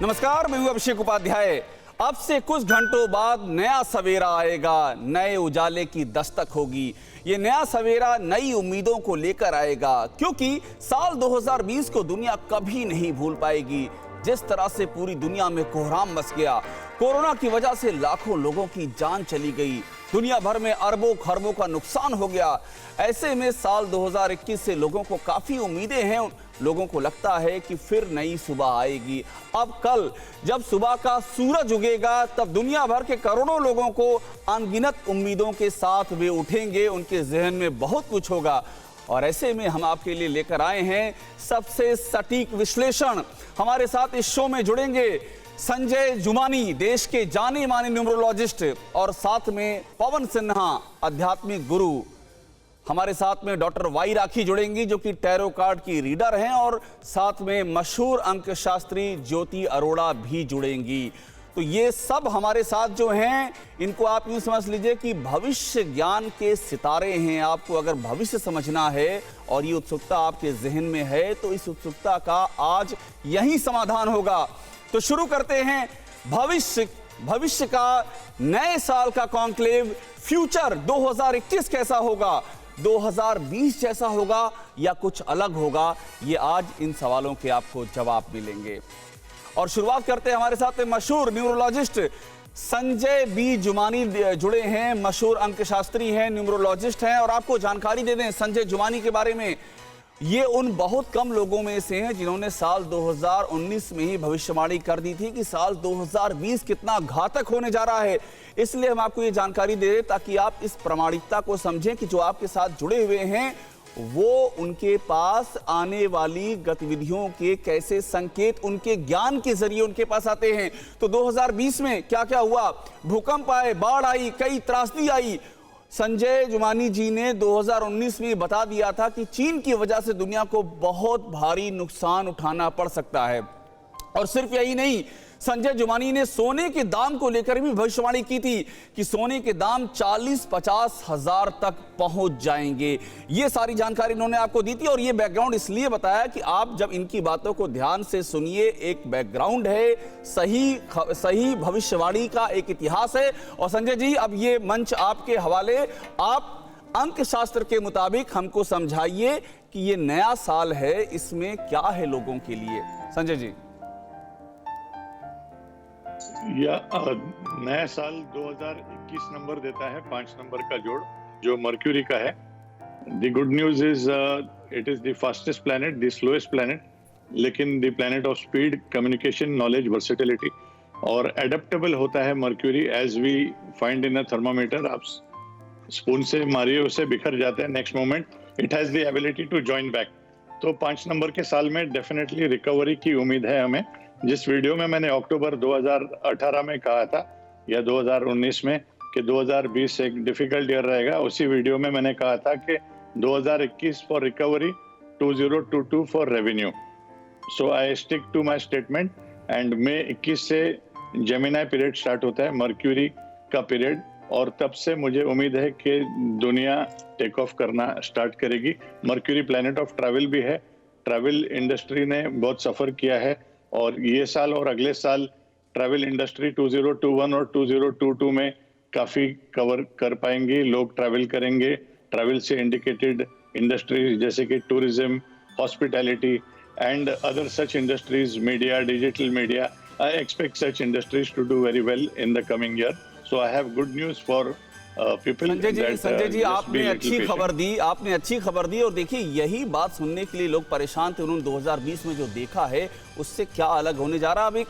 नमस्कार, मैं हूं अभिषेक उपाध्याय। अब से कुछ घंटों बाद नया सवेरा आएगा, नए उजाले की दस्तक होगी। ये नया सवेरा नई उम्मीदों को लेकर आएगा, क्योंकि साल 2020 को दुनिया कभी नहीं भूल पाएगी। जिस तरह से पूरी दुनिया में कोहराम मच गया, कोरोना की वजह से लाखों लोगों की जान चली गई, दुनिया भर में अरबों खरबों का नुकसान हो गया। ऐसे में साल 2021 से लोगों को काफी उम्मीदें हैं। लोगों को लगता है कि फिर नई सुबह आएगी। अब कल जब सुबह का सूरज उगेगा, तब दुनिया भर के करोड़ों लोगों को अनगिनत उम्मीदों के साथ वे उठेंगे। उनके जहन में बहुत कुछ होगा और ऐसे में हम आपके लिए लेकर आए हैं सबसे सटीक विश्लेषण। हमारे साथ इस शो में जुड़ेंगे संजय जुमानी, देश के जाने माने न्यूमरोलॉजिस्ट, और साथ में पवन सिन्हा, आध्यात्मिक गुरु। हमारे साथ में डॉक्टर वाई राखी जुड़ेंगी, जो कि टैरो कार्ड की रीडर हैं, और साथ में मशहूर अंक शास्त्री ज्योति अरोड़ा भी जुड़ेंगी। तो ये सब हमारे साथ जो हैं, इनको आप यूं समझ लीजिए कि भविष्य ज्ञान के सितारे हैं। आपको अगर भविष्य समझना है और ये उत्सुकता आपके जहन में है, तो इस उत्सुकता का आज यही समाधान होगा। तो शुरू करते हैं भविष्य का नए साल का कॉन्क्लेव। फ्यूचर 2021 कैसा होगा, 2020 जैसा होगा या कुछ अलग होगा, ये आज इन सवालों के आपको जवाब मिलेंगे। और शुरुआत करते हैं, हमारे साथ मशहूर न्यूमरोलॉजिस्ट संजय बी जुमानी जुड़े हैं। मशहूर अंकशास्त्री हैं, न्यूमरोलॉजिस्ट हैं, और आपको जानकारी दे दें संजय जुमानी के बारे में। ये उन बहुत कम लोगों में से हैं जिन्होंने साल 2019 में ही भविष्यवाणी कर दी थी कि साल 2020 कितना घातक होने जा रहा है। इसलिए हम आपको ये जानकारी दे दें ताकि आप इस प्रामाणिकता को समझें कि जो आपके साथ जुड़े हुए हैं, वो उनके पास आने वाली गतिविधियों के कैसे संकेत उनके ज्ञान के जरिए उनके पास आते हैं। तो 2020 में क्या क्या हुआ, भूकंप आए, बाढ़ आई, कई त्रासदी आई। संजय जुमानी जी ने 2019 में बता दिया था कि चीन की वजह से दुनिया को बहुत भारी नुकसान उठाना पड़ सकता है। और सिर्फ यही नहीं, संजय जुमानी ने सोने के दाम को लेकर भी भविष्यवाणी की थी कि सोने के दाम 40-50 हजार तक पहुंच जाएंगे। ये सारी जानकारी इन्होंने आपको दी थी, और ये बैकग्राउंड इसलिए बताया कि आप जब इनकी बातों को ध्यान से सुनिए, एक बैकग्राउंड है, सही भविष्यवाणी का एक इतिहास है। और संजय जी, अब ये मंच आपके हवाले। आप अंक शास्त्र के मुताबिक हमको समझाइए कि ये नया साल है, इसमें क्या है लोगों के लिए। संजय जी। नया साल 2021 नंबर देता है 5 नंबर का जोड़, जो मर्क्यूरी का है। The good news is it is the fastest planet, the slowest planet, लेकिन the planet of speed, communication, knowledge, versatility, और एडेप्टेबल होता है Mercury. As we find in a thermometer, आप स्पून से मारिए, उसे बिखर जाता है, next moment it has the ability to join back. तो 5 नंबर के साल में डेफिनेटली रिकवरी की उम्मीद है हमें। जिस वीडियो में मैंने अक्टूबर 2018 में कहा था या 2019 में कि 2020 एक डिफिकल्ट ईयर रहेगा, उसी वीडियो में मैंने कहा था कि 2021 for recovery, 2022 for revenue. So I stick to my statement. And May 21 से जेमिनी पीरियड स्टार्ट होता है, मर्क्यूरी का पीरियड, और तब से मुझे उम्मीद है कि दुनिया टेक ऑफ करना स्टार्ट करेगी। मर्क्यूरी प्लैनेट ऑफ ट्रैवल भी है। ट्रैवल इंडस्ट्री ने बहुत सफर किया है, और ये साल और अगले साल ट्रैवल इंडस्ट्री 2021 और 2022 में काफी कवर कर पाएंगी। लोग ट्रैवल करेंगे। ट्रैवल से इंडिकेटेड इंडस्ट्रीज जैसे कि tourism, hospitality and other such industries, media, digital media, I expect such industries to do very well in the coming year. So I have good news for Sanjay ji, आपने अच्छी खबर दी, और देखिए यही बात सुनने के लिए लोग परेशान थे। उन्होंने 2020 में जो देखा है उससे क्या अलग होने जा रहा है।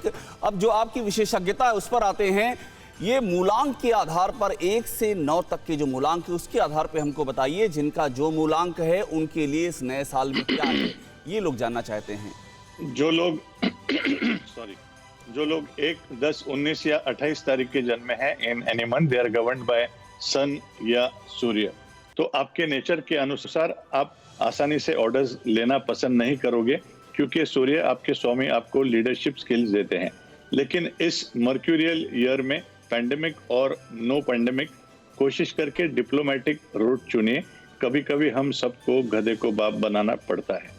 अब जो आपकी विशेषज्ञता है उस पर आते हैं। ये मूलांक के आधार पर 1 से 9 तक के जो मूलांक है, उसके आधार पर हमको बताइए जिनका जो मूलांक है उनके लिए इस नए साल में क्या है, ये लोग जानना चाहते हैं। जो लोग जो लोग 1, 10, 19 या 28 तारीख के जन्म है, in any month they are governed by sun या सूर्य। तो आपके नेचर के अनुसार आप आसानी से ऑर्डर्स लेना पसंद नहीं करोगे, क्योंकि सूर्य आपके स्वामी आपको लीडरशिप स्किल्स देते हैं। लेकिन इस मर्क्यूरियल ईयर में पैंडेमिक और नो पैंडेमिक, कोशिश करके डिप्लोमेटिक रूट चुनिए। कभी कभी हम सबको गधे को बाप बनाना पड़ता है।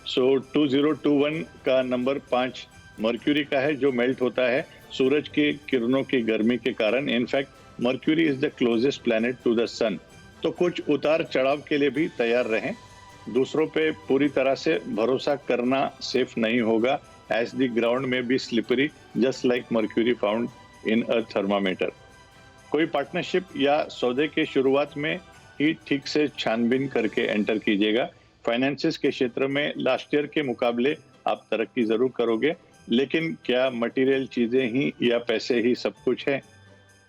सो 2021 का नंबर 5 मर्क्यूरी का है जो मेल्ट होता है सूरज की किरणों की गर्मी के कारण। In fact Mercury is the closest planet to the sun. तो कुछ उतार चढ़ाव के लिए भी तैयार रहें। दूसरों पे पूरी तरह से भरोसा करना सेफ नहीं होगा, एज द ग्राउंड में be slippery just like mercury found in a thermometer. कोई पार्टनरशिप या सौदे के शुरुआत में ही ठीक से छानबीन करके एंटर कीजिएगा। फाइनेंसिस के क्षेत्र में लास्ट ईयर के मुकाबले आप तरक्की जरूर करोगे, लेकिन क्या मटेरियल चीजें ही या पैसे ही सब कुछ है?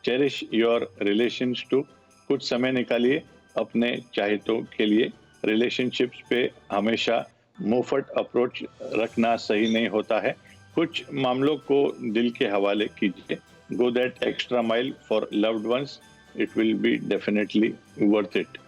Cherish your relations too. कुछ समय निकालिए अपने चाहतों के लिए। रिलेशनशिप्स पे हमेशा मुंहफट अप्रोच रखना सही नहीं होता है। कुछ मामलों को दिल के हवाले कीजिए। Go that extra mile for loved ones, it will be definitely worth it.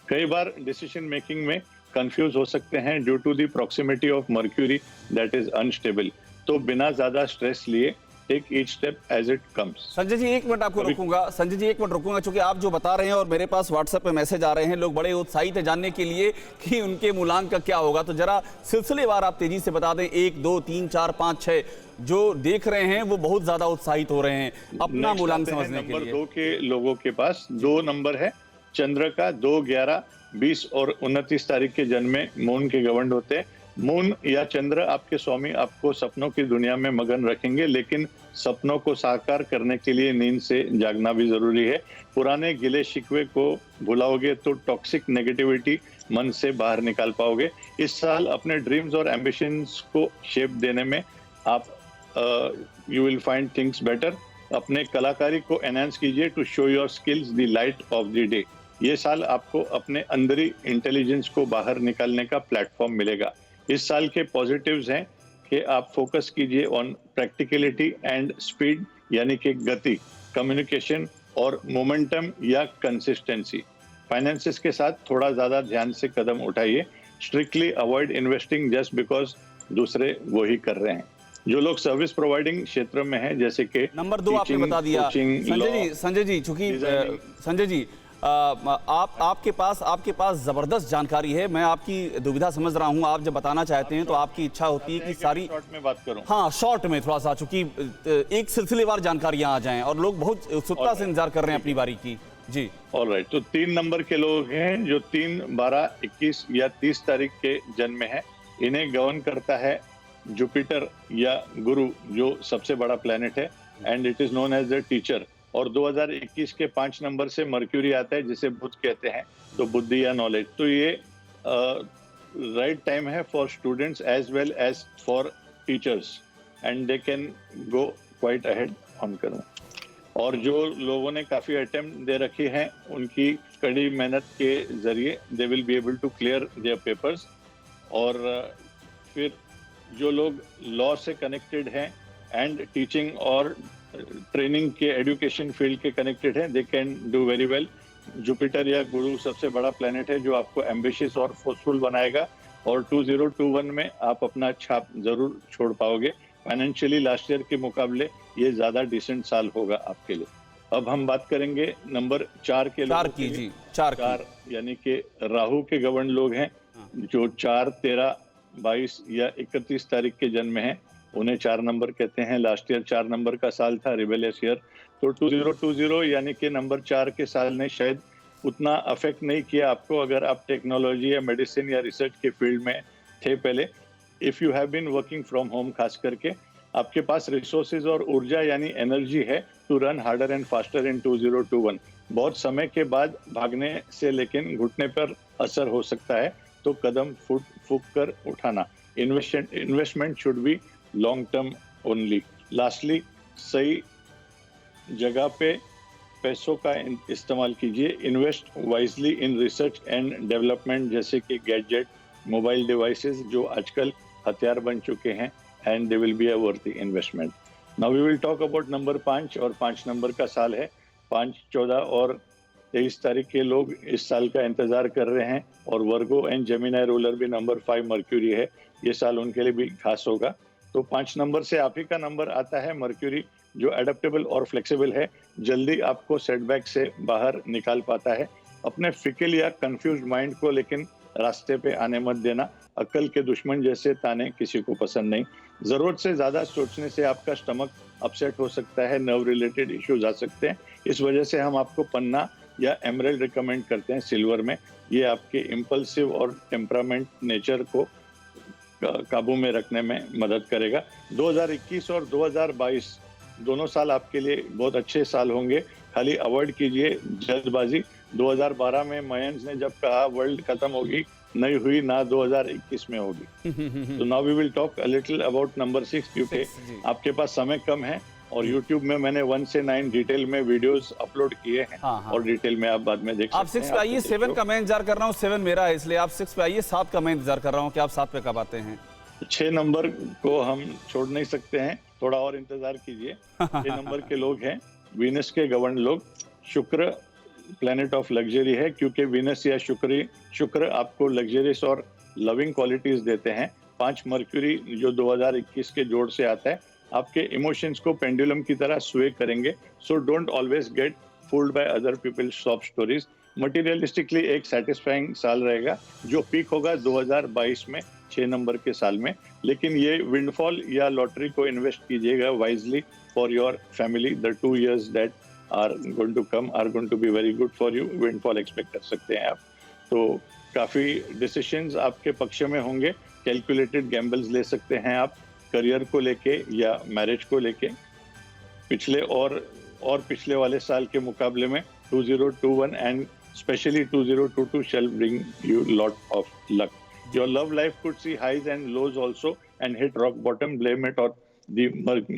कई बार डिसीजन मेकिंग में कंफ्यूज हो सकते हैं due to the proximity of Mercury that is unstable. तो बिना ज्यादा स्ट्रेस लिए take each step as it comes. Sanjay ji एक मिनट आपको रोकूंगा, संजय जी एक मिनट रोकूंगा, क्योंकि आप जो बता रहे हैं और मेरे पास व्हाट्सएप पे मैसेज आ रहे हैं, लोग बड़े उत्साहित हैं जानने के लिए कि उनके मूलांक का क्या होगा। तो जरा सिलसिलेवार आप तेजी से बता दें, 1 2 3 4 5 6 जो देख रहे हैं वो बहुत ज्यादा उत्साहित हो रहे हैं अपना मूलांक समझने के लिए। नंबर 2 के लोगों के पास 2 नंबर है। चंद्र का 2, 11, 20 और 29 तारीख के जन्म में मून के गवर्न होते हैं। मून या चंद्र आपके स्वामी आपको सपनों की दुनिया में मगन रखेंगे, लेकिन सपनों को साकार करने के लिए नींद से जागना भी जरूरी है। पुराने गिले शिकवे को भुलाओगे तो टॉक्सिक नेगेटिविटी मन से बाहर निकाल पाओगे। इस साल अपने ड्रीम्स और एम्बिशंस को शेप देने में आप you will find things better. अपने कलाकारी को एनहांस कीजिए to show your skills the light of the day. ये साल आपको अपने अंदरी इंटेलिजेंस को बाहर निकालने का प्लेटफॉर्म मिलेगा। इस साल के पॉजिटिव्स हैं कि आप फोकस कीजिए ऑन प्रैक्टिकलिटी एंड स्पीड, यानी कि गति, कम्युनिकेशन और मोमेंटम या कंसिस्टेंसी। फाइनेंसेस के साथ थोड़ा ज्यादा ध्यान से कदम उठाइए। Strictly avoid investing just because दूसरे वो ही कर रहे हैं। जो लोग सर्विस प्रोवाइडिंग क्षेत्र में हैं, जैसे कि नंबर 2 आपने बता दिया। संजय जी चूंकि संजय जी आपके पास जबरदस्त जानकारी है। मैं आपकी दुविधा समझ रहा हूं। आप जब बताना चाहते हैं तो आपकी इच्छा होती है कि सारी शॉर्ट में बात करूं। हाँ, शॉर्ट में थोड़ा सा, चूंकि एक सिलसिलेवार जानकारियां आ जाएं और लोग बहुत उत्सुकता से इंतजार कर रहे हैं अपनी बारी की। जी ऑलराइट। तो 3 नंबर के लोग हैं जो 3, 12, 21 या 30 तारीख के जन्म में है। इन्हें गवर्न करता है जुपिटर या गुरु, जो सबसे बड़ा प्लेनेट है, and it is known as the teacher. और 2021 के 5 नंबर से मर्क्यूरी आता है, जिसे बुध कहते हैं, तो बुद्धि या नॉलेज। तो ये राइट टाइम है for students as well as for teachers, and they can go quite ahead on करूँ। और जो लोगों ने काफी अटेम्प्ट दे रखी हैं, उनकी कड़ी मेहनत के जरिए they will be able to clear their papers. और फिर जो लोग लॉ से कनेक्टेड हैं एंड टीचिंग और ट्रेनिंग के एजुकेशन फील्ड के कनेक्टेड हैं, they can do very well. Jupiter या गुरु सबसे बड़ा प्लेनेट है जो आपको एम्बिशियस और फोर्सफुल बनाएगा, और 2021 में आप अपना छाप जरूर छोड़ पाओगे। फाइनेंशियली लास्ट ईयर के मुकाबले ये ज्यादा डिसेंट साल होगा आपके लिए। अब हम बात करेंगे नंबर 4 के लोगों की जी। 4 यानी कि राहु के गवर्न लोग हैं, जो 4, 13, 22 या 31 तारीख के जन्म में हैं। उन्हें 4 नंबर कहते हैं। लास्ट ईयर 4 नंबर का साल था, रिबेलियस ईयर। तो 2020 यानी कि नंबर 4 के साल ने शायद उतना अफेक्ट नहीं किया आपको, अगर आप टेक्नोलॉजी या मेडिसिन या रिसर्च के फील्ड में थे पहले। If you have been working from home, खास करके आपके पास रिसोर्सेज और ऊर्जा यानी एनर्जी है to run harder and faster in 2021। बहुत समय के बाद भागने से लेकिन घुटने पर असर हो सकता है, तो कदम फूंक कर उठाना। Investment should be long term only. Lastly, सही जगह पे पैसों का इस्तेमाल कीजिए। Invest wisely in research and development, जैसे कि गैजेट, मोबाइल डिवाइसेस, जो आजकल हथियार बन चुके हैं, and they will be a worthy investment. Now we will talk about number 5, और 5 नंबर का साल है। 5, 14 और 23 तारीख के लोग इस साल का इंतजार कर रहे हैं, और वर्गो एंड जेमिनी रूलर भी नंबर 5 मर्क्यूरी है। ये साल उनके लिए भी खास होगा। तो 5 नंबर से आप ही का नंबर आता है मर्क्यूरी, जो एडेप्टेबल और फ्लेक्सिबल है, जल्दी आपको सेटबैक से बाहर निकाल पाता है। अपने फिकल या कंफ्यूज्ड माइंड को लेकिन रास्ते पे आने मत देना। अक्ल के दुश्मन जैसे ताने किसी को पसंद नहीं। जरूरत से ज्यादा सोचने से आपका स्टमक अपसेट हो सकता है, नर्व रिलेटेड इश्यूज आ सकते हैं। इस वजह से हम आपको पन्ना या एमराल्ड रिकमेंड करते हैं सिल्वर में। ये आपके इम्पल्सिव और टेम्परामेंट नेचर को काबू में रखने में मदद करेगा। 2021 और 2022 दोनों साल आपके लिए बहुत अच्छे साल होंगे। खाली अवॉइड कीजिए जल्दबाजी। 2012 में मयंक ने जब कहा वर्ल्ड खत्म होगी, नहीं हुई ना, 2021 में होगी। तो now we will talk a little about number 6, क्योंकि आपके पास समय कम है और YouTube में मैंने 1 से 9 डिटेल में वीडियोस अपलोड किए हैं। हाँ। और डिटेल में आप बाद में देख सकते हैं। आप 6 पे आइए, 7 का मैं इंतजार कर रहा हूँ, 7 मेरा है, इसलिए आप 6 पे आइए, 7 का मैं इंतजार कर रहा हूँ कि आप 7 पे कब आते हैं। 6 नंबर को हम छोड़ नहीं सकते हैं, थोड़ा और इंतजार कीजिए। 6 नंबर के लोग हैं वीनस के गवर्न लोग। शुक्र प्लेनेट ऑफ लग्जरी है, क्योंकि वीनस या शुक्र आपको लग्जरियस और लविंग क्वालिटीज देते हैं। 5 मर्क्यूरी जो 2021 के जोड़ से आता है, आपके इमोशंस को पेंडुलम की तरह स्वे करेंगे। So don't always get fooled by other people's soft stories. Materialistically एक सेटिस्फाइंग साल रहेगा, जो पीक होगा 2022 में 6 नंबर के साल में। लेकिन ये विंडफॉल या लॉटरी को इन्वेस्ट कीजिएगा wisely for your family. The 2 years that are going to come are going to be very good for you. Windfall expect कर सकते हैं आप। तो काफी डिसीजंस आपके पक्ष में होंगे। कैलकुलेटेड गैम्बल्स ले सकते हैं आप, करियर को लेके या मैरिज को लेके। पिछले और पिछले वाले साल के मुकाबले में 2021 and specially 2022 shall bring you lot of luck. Your love life could see highs and lows also and hit rock bottom. Blame it on the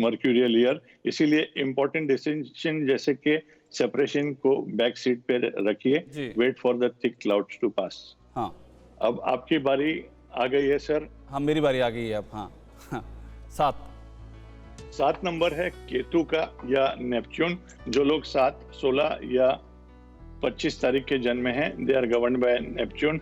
mercurial year. इसीलिए important decision जैसे कि separation को बैक सीट पे रखिए। Wait for the thick clouds to pass. हाँ, अब आपकी बारी आ गई है सर। हाँ मेरी बारी आ गई है अब। हाँ 7 नंबर है केतु का या नेपच्यून। जो लोग 7, 16 या 25 तारीख के जन्म हैं, they are governed by Neptune.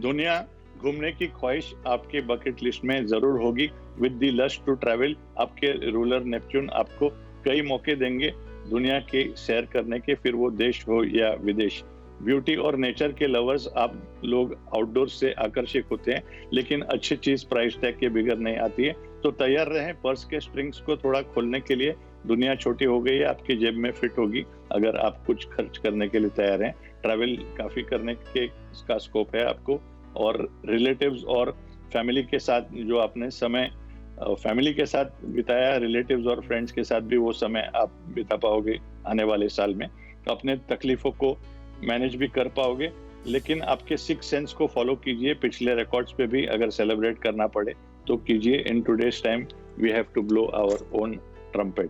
दुनिया घूमने की ख्वाहिश आपके बकेट लिस्ट में जरूर होगी। With the lust to travel, आपके रूलर नेपच्यून आपको कई मौके देंगे दुनिया के सैर करने के, फिर वो देश हो या विदेश। ब्यूटी और नेचर के लवर्स आप लोग आउटडोर से आकर्षित होते हैं, लेकिन अच्छी चीज प्राइस टैग के बिगड़ नहीं आती है। तो तैयार रहें पर्स के स्ट्रिंग्स को थोड़ा खोलने के लिए। दुनिया छोटी हो गई है, आपकी जेब में फिट होगी अगर आप कुछ खर्च करने के लिए तैयार हैं। ट्रैवल काफी करने के इसका स्कोप है आपको। और रिलेटिव्स और फैमिली के साथ जो आपने समय फैमिली के साथ बिताया, रिलेटिव्स और फ्रेंड्स के साथ भी वो समय आप बिता पाओगे आने वाले साल में। अपने तकलीफों को मैनेज भी कर पाओगे, लेकिन आपके 6 सेंस को फॉलो कीजिए। पिछले रिकॉर्ड्स पे भी अगर सेलिब्रेट करना पड़े तो कीजिए। In today's time we have to blow our own trumpet.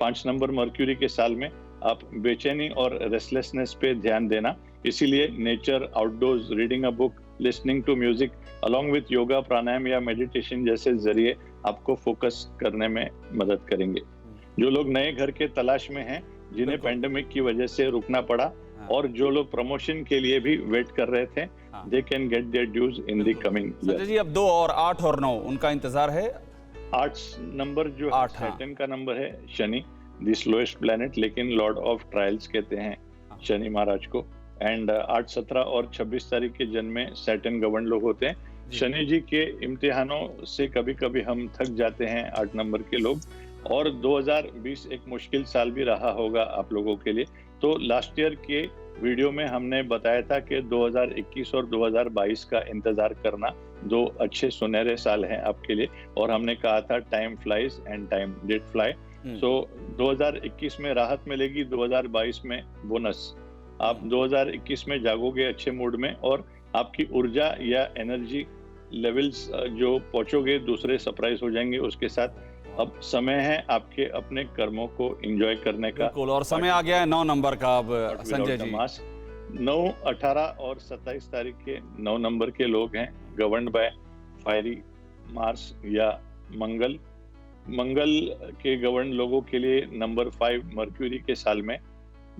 5 number Mercury के साल में आप बेचैनी और रेस्टलेसनेस पे ध्यान देना, इसीलिए nature, outdoors, reading a book, listening to music along with yoga, pranayama या मेडिटेशन जैसे जरिए आपको फोकस करने में मदद करेंगे। जो लोग नए घर के तलाश में हैं, जिन्हें पेंडेमिक की वजह से रुकना पड़ा, और जो लोग प्रमोशन के लिए भी वेट कर रहे थे, they can get their dues in the coming year. जी, अब 2 और 8 और 9 उनका इंतजार है। 8 नंबर जो है सैटर्न का नंबर है, शनि द स्लोएस्ट प्लेनेट, लेकिन लॉर्ड ऑफ ट्रायल्स कहते हैं शनि महाराज को। एंड 8, 17 और 26 तारीख के जन्म में सैटर्न गवर्न लोग होते हैं। शनि जी के इम्तिहानों से कभी कभी हम थक जाते हैं 8 नंबर के लोग। और 2020 एक मुश्किल साल भी रहा होगा आप लोगों के लिए। तो लास्ट ईयर के वीडियो में हमने बताया था कि 2021 और 2022 का इंतजार करना, 2 अच्छे सुनहरे साल हैं आपके लिए। और हमने कहा था time flies and time did fly. So 2021 में राहत मिलेगी, 2022 में बोनस। आप 2021 में जागोगे अच्छे मूड में, और आपकी ऊर्जा या एनर्जी लेवल्स जो पहुंचोगे दूसरे सरप्राइज हो जाएंगे उसके साथ। अब समय है आपके अपने कर्मों को एंजॉय करने का। बिल्कुल, और समय आ गया है 9 नंबर का अब संजय जी। 9, 18 और 27 तारीख के 9 नंबर के लोग हैं गवर्न्ड बाय फायरी मार्स या मंगल। मंगल के गवर्न लोगों के लिए नंबर 5 मर्क्यूरी के साल में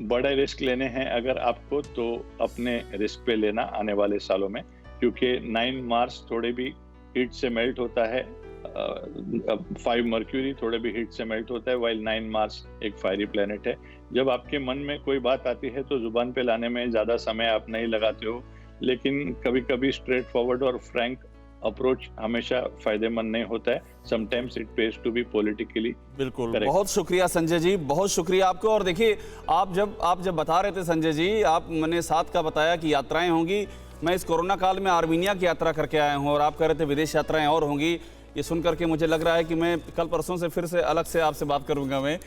बड़े रिस्क लेने हैं अगर आपको, तो अपने रिस्क पे लेना आने वाले सालों में, क्योंकि 9 मार्स थोड़े भी हीट से मेल्ट होता है। 5 मर्क्यूरी थोड़े भी हीट से मेल्ट होता है, वाइल 9 मार्स एक फायरी प्लेनेट है। जब आपके मन में कोई बात आती है तो जुबान पे लाने में ज्यादा समय आप नहीं लगाते हो, लेकिन कभी कभी स्ट्रेट फॉरवर्ड और फ्रैंक अप्रोच हमेशा फायदेमंद नहीं होता है. Sometimes it pays to be politically. बिल्कुल, Correct. बहुत शुक्रिया संजय जी, बहुत शुक्रिया आपको। और देखिए, आप जब बता रहे थे संजय जी, मैंने 7 का बताया कि यात्राएं होंगी। मैं इस कोरोना काल में आर्मीनिया की यात्रा करके आया हूं और आप कह रहे थे विदेश यात्राएं और होंगी। ये सुन करके मुझे लग रहा है कि मैं कल परसों से फिर से अलग से आपसे बात करूंगा मैं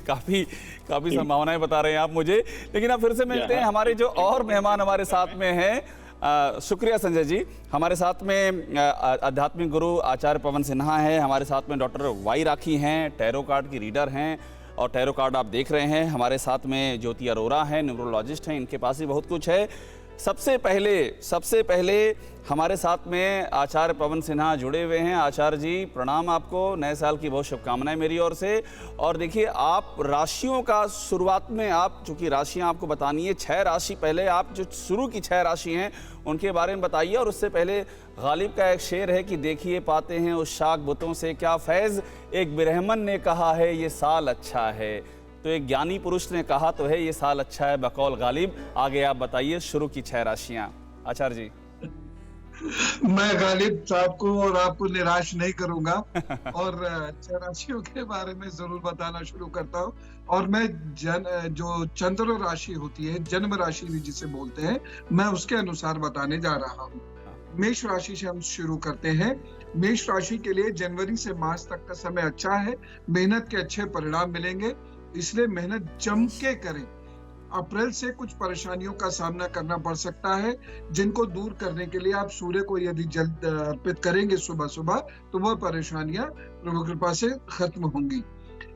काफ़ी संभावनाएं बता रहे हैं आप मुझे। लेकिन अब फिर से मिलते हैं। हमारे जो और मेहमान हमारे साथ में हैं, शुक्रिया संजय जी। हमारे साथ में आध्यात्मिक गुरु आचार्य पवन सिन्हा है, हमारे साथ में डॉक्टर वाई राखी हैं, टैरो कार्ड की रीडर हैं और टैरो कार्ड आप देख रहे हैं। हमारे साथ में ज्योति अरोरा हैं, न्यूरोलॉजिस्ट हैं, इनके पास भी बहुत कुछ है। सबसे पहले हमारे साथ में आचार्य पवन सिन्हा जुड़े हुए हैं। आचार्य जी प्रणाम आपको, नए साल की बहुत शुभकामनाएं मेरी ओर से। और देखिए, आप राशियों का शुरुआत में, आप चूंकि राशियां आपको बतानी है, 6 राशि, पहले आप जो शुरू की 6 राशि हैं उनके बारे में बताइए। और उससे पहले गालिब का एक शेर है कि देखिए पाते हैं उस शाख बुतों से क्या फैज़, एक ब्राह्मण ने कहा है ये साल अच्छा है। तो एक ज्ञानी पुरुष ने कहा तो है ये साल अच्छा है बकौल गालिब। आगे आप बताइए शुरू की 6 राशियां आचार्य जी। मैं गालिब साहब को और आपको निराश नहीं करूंगा और 6 राशियों के बारे में जरूर बताना शुरू करता हूं। और मैं जो चंद्र राशि होती है, जन्म राशि भी जिसे बोलते हैं, मैं उसके अनुसार बताने जा रहा हूं। मेष राशि से हम शुरू करते हैं। मेष राशि के लिए जनवरी से मार्च तक का समय अच्छा है, मेहनत के अच्छे परिणाम मिलेंगे, इसलिए मेहनत जम के करें। अप्रैल से कुछ परेशानियों का सामना करना पड़ सकता है, जिनको दूर करने के लिए आप सूर्य को यदि जल अर्पित करेंगे सुबह सुबह, तो वह परेशानियां प्रभु कृपा से खत्म होंगी।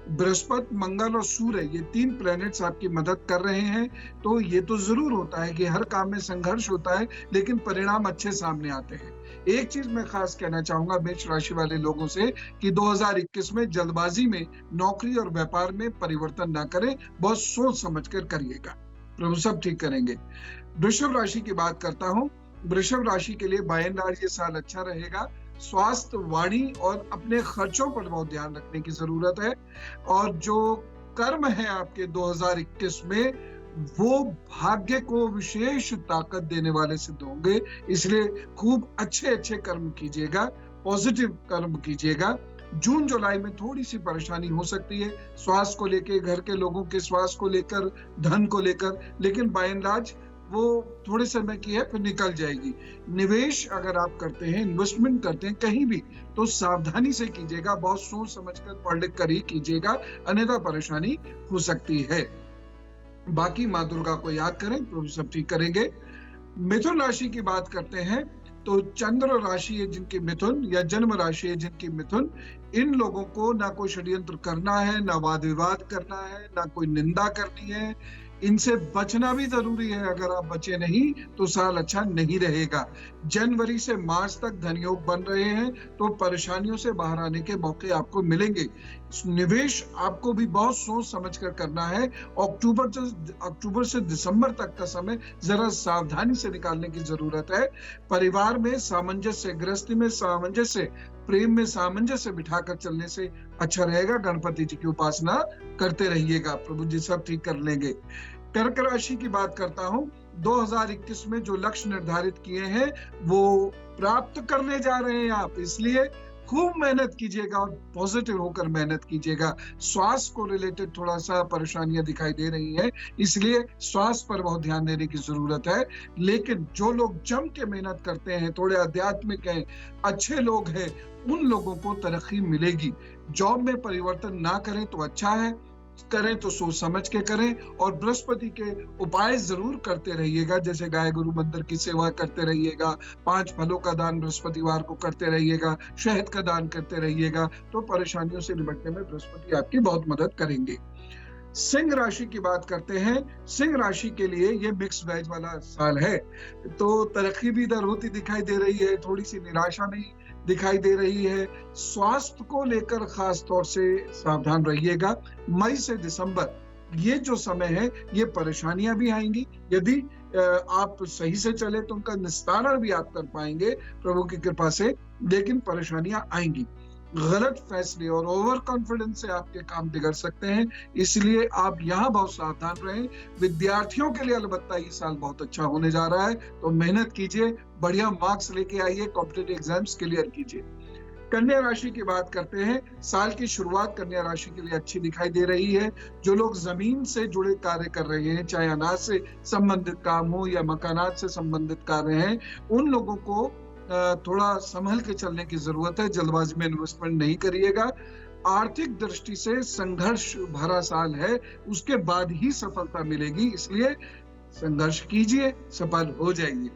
बृहस्पति, मंगल और सूर्य, ये 3 प्लैनेट्स आपकी मदद कर रहे हैं। तो ये तो जरूर होता है कि हर काम में संघर्ष होता है, लेकिन परिणाम अच्छे सामने आते हैं। एक चीज मैं खास कहना चाहूंगा मेष राशि वाले लोगों से कि 2021 में जल्दबाजी में नौकरी और व्यापार में परिवर्तन ना करें, बहुत सोच समझ कर करिएगा, प्रभु सब ठीक करेंगे। वृषभ राशि की बात करता हूँ। वृषभ राशि के लिए बाय एंड लार्ज ये साल अच्छा रहेगा। स्वास्थ्य, वाणी और अपने खर्चों पर बहुत ध्यान रखने की जरूरत है। और जो कर्म है आपके 2021 में, वो भाग्य को विशेष ताकत देने वाले सिद्ध होंगे, इसलिए खूब अच्छे कर्म कीजिएगा, पॉजिटिव कर्म कीजिएगा। जून जुलाई में थोड़ी सी परेशानी हो सकती है, स्वास्थ्य को लेकर, घर के लोगों के स्वास्थ्य को लेकर, धन को लेकर, लेकिन बाय एंड लार्ज वो थोड़े समय की है, फिर निकल जाएगी। निवेश अगर आप करते हैं, इन्वेस्टमेंट करते हैं कहीं भी, तो सावधानी से कीजिएगा, बहुत सोच समझकर पढ़ लिख कर ही कीजिएगा, अन्यथा परेशानी हो सकती है। बाकी माँ दुर्गा को याद करें, प्रभु सब ठीक करेंगे। मिथुन राशि की बात करते हैं तो चंद्र राशि है जिनकी मिथुन, या जन्म राशि है जिनकी मिथुन, इन लोगों को ना कोई षड्यंत्र करना है, ना वाद विवाद करना है, ना कोई निंदा करनी है। इनसे बचना भी जरूरी है, अगर आप बचे नहीं तो साल अच्छा नहीं रहेगा। जनवरी से मार्च तक धन योग बन रहे हैं, तो परेशानियों से बाहर आने के मौके आपको मिलेंगे। निवेश आपको भी बहुत सोच समझ कर करना है। अक्टूबर से दिसंबर तक का समय जरा सावधानी से निकालने की जरूरत है। परिवार में सामंजस्य, गृहस्थी में सामंजस्य, प्रेम में सामंजस्य बिठाकर चलने से अच्छा रहेगा। गणपति जी की उपासना करते रहिएगा, प्रभु जी सब ठीक कर लेंगे। कर्क राशि की बात करता हूँ। 2021 में जो लक्ष्य निर्धारित किए हैं वो प्राप्त करने जा रहे हैं आप, इसलिए खूब मेहनत कीजिएगा और पॉजिटिव होकर मेहनत कीजिएगा। स्वास्थ्य को रिलेटेड थोड़ा सा परेशानियां दिखाई दे रही हैं, इसलिए स्वास्थ्य पर बहुत ध्यान देने की जरूरत है। लेकिन जो लोग जम के मेहनत करते हैं, थोड़े आध्यात्मिक हैं, अच्छे लोग हैं, उन लोगों को तरक्की मिलेगी। जॉब में परिवर्तन ना करें तो अच्छा है, करें तो सोच समझ के करें। और बृहस्पति के उपाय जरूर करते रहिएगा, जैसे गाय गुरु मंदिर की सेवा करते रहिएगा, 5 फलों का दान बृहस्पतिवार को करते रहिएगा, शहद का दान करते रहिएगा, तो परेशानियों से निपटने में बृहस्पति आपकी बहुत मदद करेंगे। सिंह राशि की बात करते हैं। सिंह राशि के लिए ये मिक्स वेज वाला साल है, तो तरक्की भी इधर होती दिखाई दे रही है, थोड़ी सी निराशा नहीं दिखाई दे रही है। स्वास्थ्य को लेकर खास तौर से सावधान रहिएगा। मई से दिसंबर ये जो समय है, ये परेशानियां भी आएंगी। यदि आप सही से चले तो उनका निस्तारण भी आप कर पाएंगे प्रभु की कृपा से, लेकिन परेशानियां आएंगी। गलत फैसले और ओवर कॉन्फिडेंस से आपके काम बिगड़ सकते हैं। इसलिए आप यहाँ बहुत सावधान रहें। विद्यार्थियों के लिए अलबत्ता ये साल बहुत अच्छा होने जा रहा है, तो मेहनत कीजिए, बढ़िया मार्क्स लेके आइए, कॉम्पिटिटिव एग्जाम्स क्लियर कीजिए। कन्या राशि की बात करते हैं। साल की शुरुआत कन्या राशि के लिए अच्छी दिखाई दे रही है। जो लोग जमीन से जुड़े कार्य कर रहे हैं, चाहे अनाज से संबंधित काम हो या मकानात से संबंधित कार्य हैं, उन लोगों को थोड़ा संभल के चलने की जरूरत है। जल्दबाजी में इन्वेस्टमेंट नहीं करिएगा। आर्थिक दृष्टि से संघर्ष भरा साल है, उसके बाद ही सफलता मिलेगी, इसलिए संघर्ष कीजिए, सफल हो जाइए।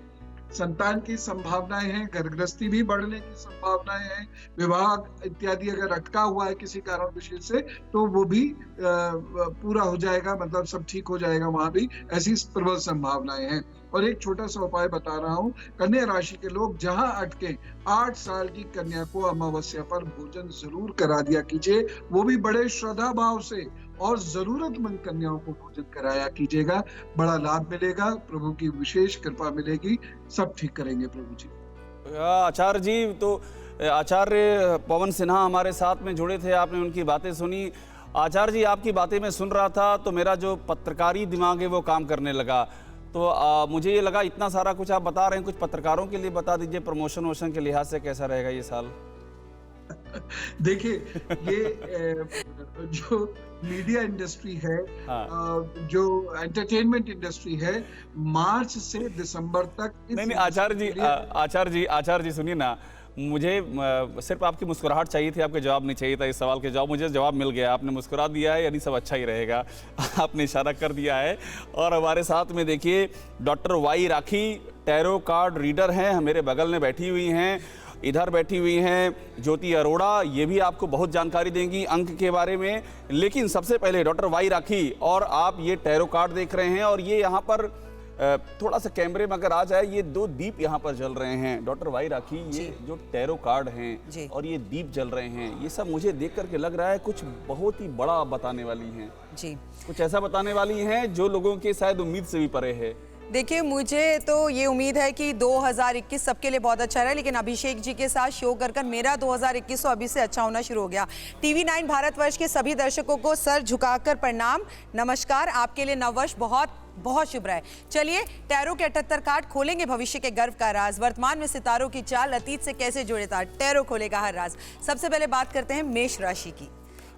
संतान की संभावनाएं हैं, घर गृहस्थी भी बढ़ने की संभावनाएं हैं, विवाह इत्यादि अगर अटका हुआ है किसी कारण विशेष से तो वो भी पूरा हो जाएगा, मतलब सब ठीक हो जाएगा, वहां भी ऐसी प्रबल संभावनाएं हैं। और एक छोटा सा उपाय बता रहा हूँ, कन्या राशि के लोग जहां अटके 8 साल की कन्या को अमावस्या पर भोजन जरूर करा दिया कीजिए, वो भी बड़े श्रद्धा भाव से, और जरूरतमंद कन्याओं को भोजन कराया कीजिएगा। बड़ा लाभ मिलेगा, प्रभु की विशेष कृपा मिलेगी, सब ठीक करेंगे प्रभु जी। आचार्य जी, तो आचार्य पवन सिन्हा हमारे साथ में जुड़े थे, आपने उनकी बातें सुनी। आचार्य जी, आपकी बातें मैं सुन रहा था तो मेरा जो पत्रकारी दिमाग है वो काम करने लगा। तो मुझे ये लगा, इतना सारा कुछ आप बता रहे हैं, कुछ पत्रकारों के लिए बता दीजिए, प्रमोशन वोशन के लिहाज से कैसा रहेगा ये साल? देखिए, ये जो मीडिया इंडस्ट्री है, हाँ। जो एंटरटेनमेंट इंडस्ट्री है, मार्च से दिसंबर तक नहीं आचार्य जी सुनिए ना, मुझे सिर्फ आपकी मुस्कुराहट चाहिए थी, आपके जवाब नहीं चाहिए था। इस सवाल के जवाब मुझे जवाब मिल गया, आपने मुस्कुरा दिया है, यानी सब अच्छा ही रहेगा। आपने इशारा कर दिया है। और हमारे साथ में देखिए डॉक्टर वाई राखी टैरो कार्ड रीडर हैं, मेरे बगल में बैठी हुई हैं। इधर बैठी हुई हैं ज्योति अरोड़ा, ये भी आपको बहुत जानकारी देंगी अंक के बारे में। लेकिन सबसे पहले डॉक्टर वाई राखी, और आप ये टैरो कार्ड देख रहे हैं, और ये यहाँ पर थोड़ा सा कैमरे में अगर आ जाए, ये 2 दीप यहाँ पर जल रहे हैं। डॉक्टर वाई राखी, ये जो टैरो कार्ड हैं और ये दीप जल रहे हैं, ये सब मुझे देख करके लग रहा है कुछ बहुत ही बड़ा बताने वाली हैं जी। कुछ ऐसा बताने वाली हैं जो लोगों के शायद उम्मीद से भी परे है। देखिए, मुझे तो ये उम्मीद है कि 2021 सबके लिए बहुत अच्छा रहा, लेकिन अभिषेक जी के साथ शो कर मेरा 2021 अभी से अच्छा होना शुरू हो गया। टीवी 9 भारतवर्ष के सभी दर्शकों को सर झुकाकर प्रणाम, नमस्कार। आपके लिए नववर्ष बहुत बहुत शुभ रहे। चलिए, टैरो के 78 कार्ड खोलेंगे भविष्य के गर्व का राज। वर्तमान में सितारों की चाल, अतीत से कैसे जुड़े था, टैरो खोलेगा हर राज। सबसे पहले बात करते हैं मेष राशि की।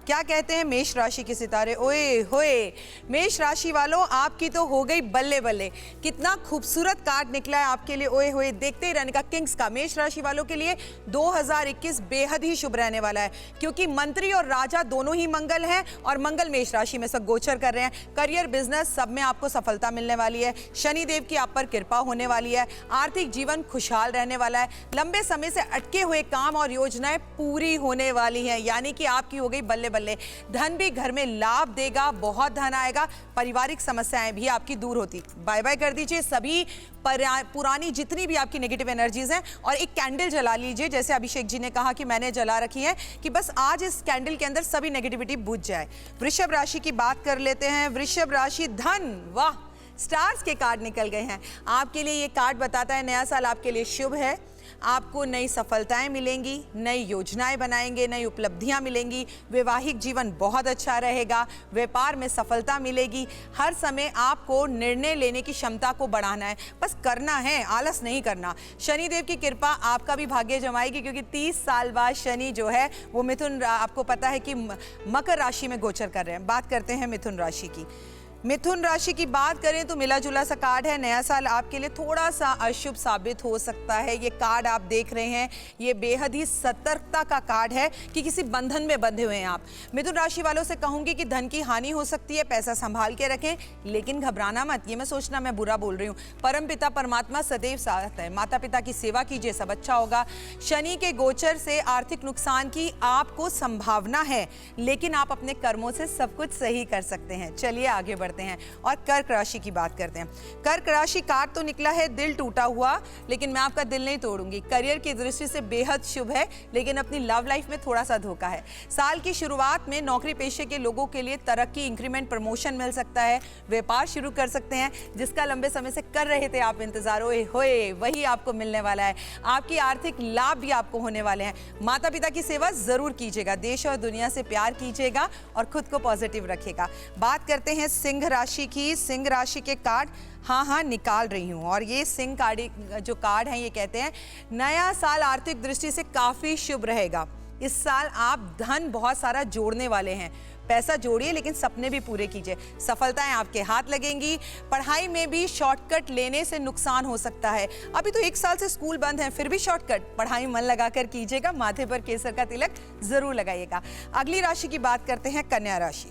क्या कहते हैं मेष राशि के सितारे? ओए होए, मेष राशि वालों, आपकी तो हो गई बल्ले बल्ले। कितना खूबसूरत कार्ड निकला है आपके लिए, ओए होए, देखते ही रहने का, किंग्स का। मेष राशि वालों के लिए 2021 बेहद ही शुभ रहने वाला है, क्योंकि मंत्री और राजा दोनों ही मंगल हैं, और मंगल मेष राशि में सब गोचर कर रहे हैं। करियर, बिजनेस, सब में आपको सफलता मिलने वाली है। शनिदेव की आप पर कृपा होने वाली है। आर्थिक जीवन खुशहाल रहने वाला है। लंबे समय से अटके हुए काम और योजनाएं पूरी होने वाली हैं, यानी कि आपकी हो गई बल्ले बल्ले। धन भी घर में लाभ देगा, बहुत धन आएगा। पारिवारिक समस्याएं भी आपकी दूर होती। बाय बाय कर दीजिए सभी पुरानी जितनी भी आपकी नेगेटिव एनर्जीज हैं, और एक कैंडल जला लीजिए, जैसे अभिषेक जी ने कहा कि मैंने जला रखी है, कि बस आज इस कैंडल के अंदर सभी नेगेटिविटी बुझ जाए। वृषभ राशि की बात कर लेते हैं। वृषभ राशि, धन, वाह, स्टार्स के कार्ड निकल गए हैं आपके लिए। ये कार्ड बताता है नया साल आपके लिए शुभ है। आपको नई सफलताएं मिलेंगी, नई योजनाएं बनाएंगे, नई उपलब्धियां मिलेंगी। वैवाहिक जीवन बहुत अच्छा रहेगा। व्यापार में सफलता मिलेगी। हर समय आपको निर्णय लेने की क्षमता को बढ़ाना है, बस करना है, आलस नहीं करना। शनिदेव की कृपा आपका भी भाग्य जमाएगी, क्योंकि 30 साल बाद शनि जो है वो मिथुन, आपको पता है कि मकर राशि में गोचर कर रहे हैं। बात करते हैं मिथुन राशि की। मिथुन राशि की बात करें तो मिला जुला सा कार्ड है। नया साल आपके लिए थोड़ा सा अशुभ साबित हो सकता है। ये कार्ड आप देख रहे हैं, ये बेहद ही सतर्कता का कार्ड है कि किसी बंधन में बंधे हुए हैं आप। मिथुन राशि वालों से कहूंगी कि धन की हानि हो सकती है, पैसा संभाल के रखें, लेकिन घबराना मत। ये मैं सोचना मैं बुरा बोल रही हूँ। परम पिता परमात्मा सदैव साथ है। माता पिता की सेवा कीजिए, सब अच्छा होगा। शनि के गोचर से आर्थिक नुकसान की आपको संभावना है, लेकिन आप अपने कर्मों से सब कुछ सही कर सकते हैं। चलिए आगे बढ़ बढ़ते हैं और कर्क राशि की बात करते हैं। कर्क राशि कार्ड तो निकला है दिल टूटा हुआ, लेकिन मैं आपका दिल नहीं तोड़ूंगी। करियर की दृष्टि से बेहद शुभ है, लेकिन अपनी लव लाइफ में थोड़ा सा धोखा है। साल की शुरुआत में नौकरी पेशे के लोगों के लिए तरक्की, इंक्रीमेंट, प्रमोशन मिल सकता है। व्यापार शुरू कर सकते हैं, जिसका लंबे समय से कर रहे थे आप इंतजार, ओए होए वही आपको मिलने वाला है। आपकी आर्थिक लाभ भी आपको होने वाले हैं। माता पिता की सेवा जरूर कीजिएगा, देश और दुनिया से प्यार कीजिएगा और खुद को पॉजिटिव रखिएगा। बात करते हैं सिंह राशि की। सिंह राशि के कार्ड हाँ निकाल रही हूँ, और ये सिंह कार्ड जो कार्ड है ये कहते हैं नया साल आर्थिक दृष्टि से काफी शुभ रहेगा। इस साल आप धन बहुत सारा जोड़ने वाले हैं। पैसा जोड़िए, लेकिन सपने भी पूरे कीजिए। सफलताएं आपके हाथ लगेंगी। पढ़ाई में भी शॉर्टकट लेने से नुकसान हो सकता है। अभी तो 1 साल से स्कूल बंद है, फिर भी शॉर्टकट पढ़ाई मन लगाकर कीजिएगा। माथे पर केसर का तिलक जरूर लगाइएगा। अगली राशि की बात करते हैं कन्या राशि।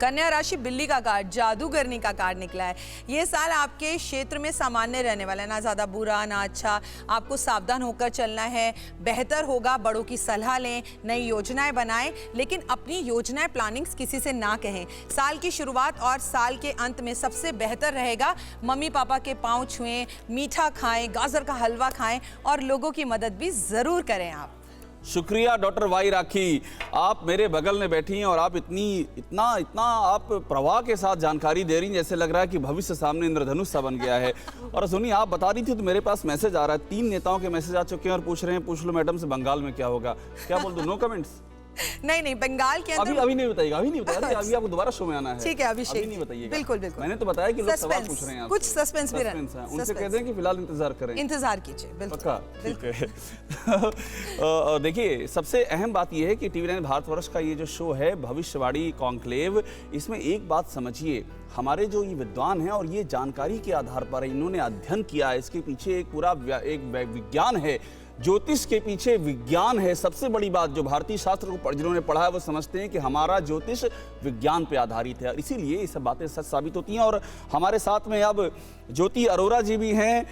कन्या राशि बिल्ली का कार्ड, जादूगरनी का कार्ड निकला है। ये साल आपके क्षेत्र में सामान्य रहने वाला है, ना ज़्यादा बुरा ना अच्छा। आपको सावधान होकर चलना है, बेहतर होगा। बड़ों की सलाह लें, नई योजनाएं बनाएं, लेकिन अपनी योजनाएं, प्लानिंग्स किसी से ना कहें। साल की शुरुआत और साल के अंत में सबसे बेहतर रहेगा मम्मी पापा के पाँव छुएं, मीठा खाएं, गाजर का हलवा खाएं और लोगों की मदद भी ज़रूर करें आप। शुक्रिया डॉक्टर वाई राखी, आप मेरे बगल में बैठी हैं और आप इतना आप प्रवाह के साथ जानकारी दे रही हैं, जैसे लग रहा है कि भविष्य सामने इंद्रधनुष सा बन गया है। और सुनिए, आप बता रही थी तो मेरे पास मैसेज आ रहा है, 3 नेताओं के मैसेज आ चुके हैं और पूछ रहे हैं पूछ लो मैडम से बंगाल में क्या होगा। क्या बोल दूं, नो कमेंट्स? नहीं, बंगाल के अंदर अभी नहीं बताइएगा, अभी नहीं बताइएगा, अभी आपको दोबारा शो में आना है। ठीक है, अभिषेक अभी नहीं बताइएगा। बिल्कुल। मैंने तो बताया कि लोग सवाल पूछ रहे हैं, कुछ सस्पेंस भी रहना, उनसे कह दें कि फिलहाल इंतजार करें, इंतजार कीजिए। बिल्कुल, पक्का, ठीक है। देखिए, सबसे अहम बात यह है कि TV9 भारतवर्ष का ये जो शो है भविष्यवाणी कॉन्क्लेव, इसमें एक बात समझिए, हमारे जो ये विद्वान हैं और ये जानकारी के आधार पर इन्होंने अध्ययन किया है, इसके पीछे एक पूरा एक विज्ञान है, ज्योतिष के पीछे विज्ञान है। सबसे बड़ी बात, जो भारतीय शास्त्र को जिन्होंने पढ़ा है वो समझते हैं कि हमारा ज्योतिष विज्ञान पे आधारित है, और इसीलिए ये सब बातें सच साबित होती हैं। और हमारे साथ में अब ज्योति अरोरा जी भी हैं।